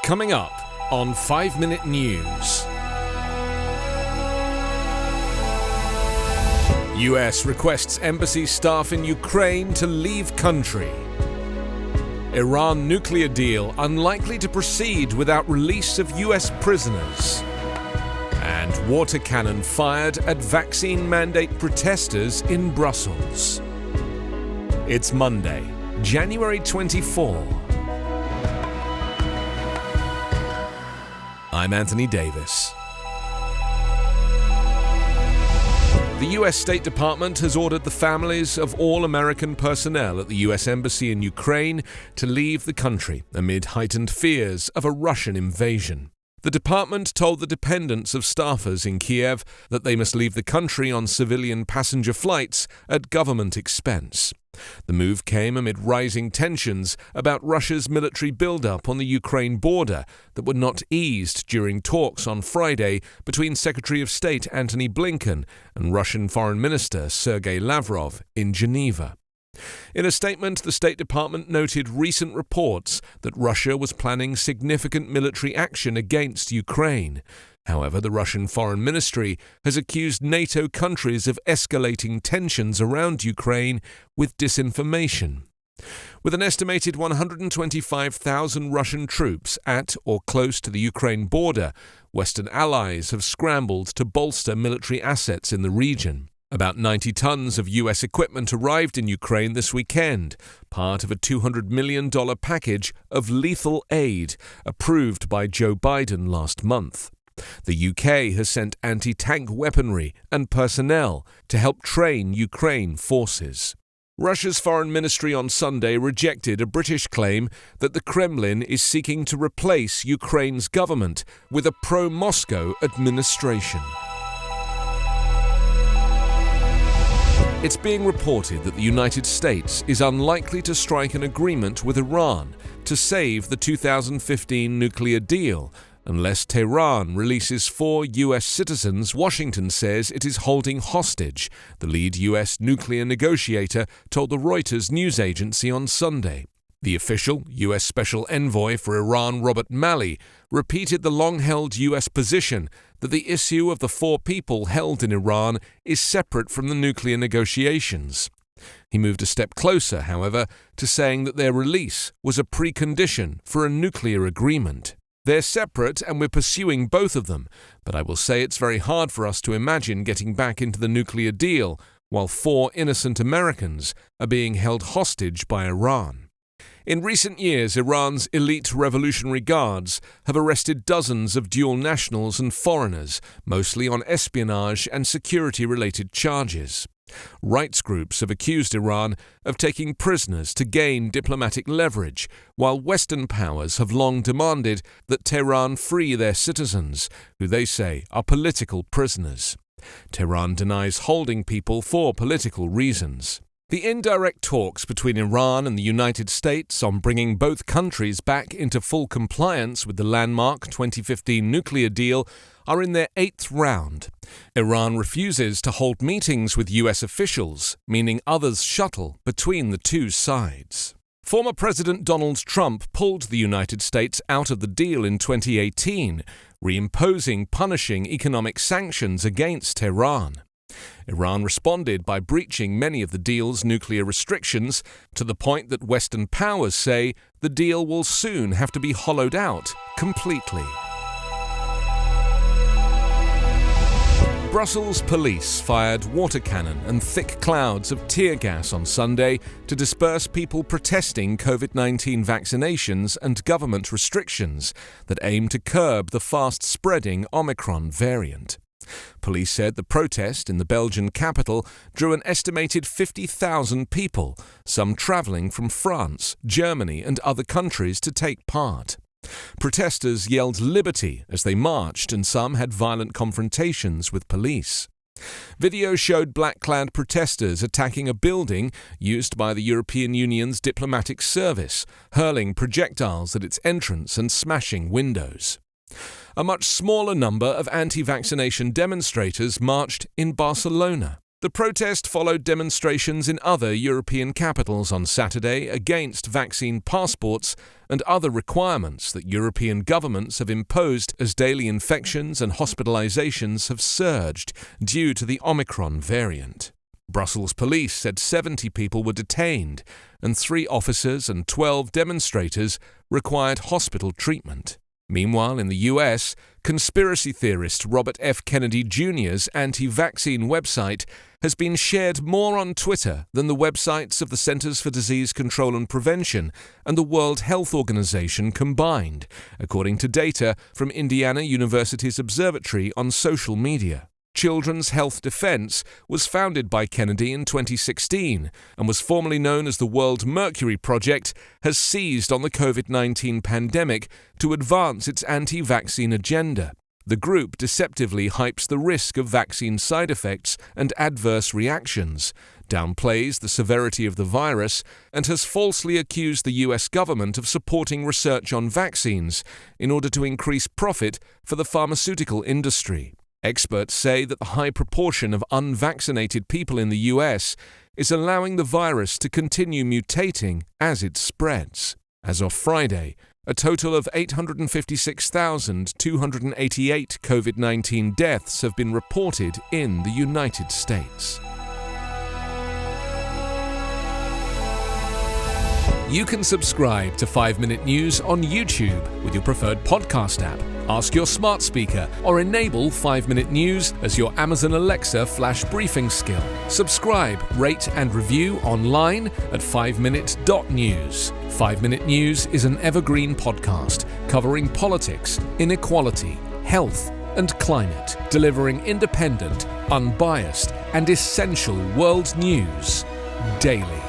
Coming up on 5 Minute News. US requests embassy staff in Ukraine to leave country. Iran nuclear deal unlikely to proceed without release of US prisoners. And water cannon fired at vaccine mandate protesters in Brussels. It's Monday, January 24. I'm Anthony Davis. The U.S. State Department has ordered the families of all American personnel at the U.S. Embassy in Ukraine to leave the country amid heightened fears of a Russian invasion. The department told the dependents of staffers in Kiev that they must leave the country on civilian passenger flights at government expense. The move came amid rising tensions about Russia's military buildup on the Ukraine border that were not eased during talks on Friday between Secretary of State Antony Blinken and Russian Foreign Minister Sergei Lavrov in Geneva. In a statement, the State Department noted recent reports that Russia was planning significant military action against Ukraine. However, the Russian Foreign Ministry has accused NATO countries of escalating tensions around Ukraine with disinformation. With an estimated 125,000 Russian troops at or close to the Ukraine border, Western allies have scrambled to bolster military assets in the region. About 90 tons of U.S. equipment arrived in Ukraine this weekend, part of a $200 million package of lethal aid approved by Joe Biden last month. The UK has sent anti-tank weaponry and personnel to help train Ukraine forces. Russia's foreign ministry on Sunday rejected a British claim that the Kremlin is seeking to replace Ukraine's government with a pro-Moscow administration. It's being reported that the United States is unlikely to strike an agreement with Iran to save the 2015 nuclear deal unless Tehran releases 4 U.S. citizens Washington says it is holding hostage, the lead U.S. nuclear negotiator told the Reuters news agency on Sunday. The official, U.S. Special Envoy for Iran, Robert Malley, repeated the long-held U.S. position that the issue of the 4 people held in Iran is separate from the nuclear negotiations. He moved a step closer, however, to saying that their release was a precondition for a nuclear agreement. They're separate and we're pursuing both of them, but I will say it's very hard for us to imagine getting back into the nuclear deal while 4 innocent Americans are being held hostage by Iran. In recent years, Iran's elite Revolutionary Guards have arrested dozens of dual nationals and foreigners, mostly on espionage and security-related charges. Rights groups have accused Iran of taking prisoners to gain diplomatic leverage, while Western powers have long demanded that Tehran free their citizens, who they say are political prisoners. Tehran denies holding people for political reasons. The indirect talks between Iran and the United States on bringing both countries back into full compliance with the landmark 2015 nuclear deal are in their 8th round. Iran refuses to hold meetings with U.S. officials, meaning others shuttle between the two sides. Former President Donald Trump pulled the United States out of the deal in 2018, reimposing punishing economic sanctions against Tehran. Iran responded by breaching many of the deal's nuclear restrictions, to the point that Western powers say the deal will soon have to be hollowed out completely. Brussels police fired water cannon and thick clouds of tear gas on Sunday to disperse people protesting COVID-19 vaccinations and government restrictions that aim to curb the fast-spreading Omicron variant. Police said the protest in the Belgian capital drew an estimated 50,000 people, some travelling from France, Germany and other countries to take part. Protesters yelled liberty as they marched, and some had violent confrontations with police. Video showed black-clad protesters attacking a building used by the European Union's diplomatic service, hurling projectiles at its entrance and smashing windows. A much smaller number of anti-vaccination demonstrators marched in Barcelona. The protest followed demonstrations in other European capitals on Saturday against vaccine passports and other requirements that European governments have imposed as daily infections and hospitalizations have surged due to the Omicron variant. Brussels police said 70 people were detained, and 3 officers and 12 demonstrators required hospital treatment. Meanwhile, in the US, conspiracy theorist Robert F. Kennedy Jr.'s anti-vaccine website has been shared more on Twitter than the websites of the Centers for Disease Control and Prevention and the World Health Organization combined, according to data from Indiana University's Observatory on Social Media. Children's Health Defense was founded by Kennedy in 2016 and was formerly known as the World Mercury Project, has seized on the COVID-19 pandemic to advance its anti-vaccine agenda. The group deceptively hypes the risk of vaccine side effects and adverse reactions, downplays the severity of the virus, and has falsely accused the US government of supporting research on vaccines in order to increase profit for the pharmaceutical industry. Experts say that the high proportion of unvaccinated people in the US is allowing the virus to continue mutating as it spreads. As of Friday, a total of 856,288 COVID-19 deaths have been reported in the United States. You can subscribe to 5-Minute News on YouTube with your preferred podcast app. Ask your smart speaker or enable 5-Minute News as your Amazon Alexa flash briefing skill. Subscribe, rate and review online at 5minute.news. 5-Minute News is an Evergreen podcast covering politics, inequality, health and climate, delivering independent, unbiased and essential world news daily.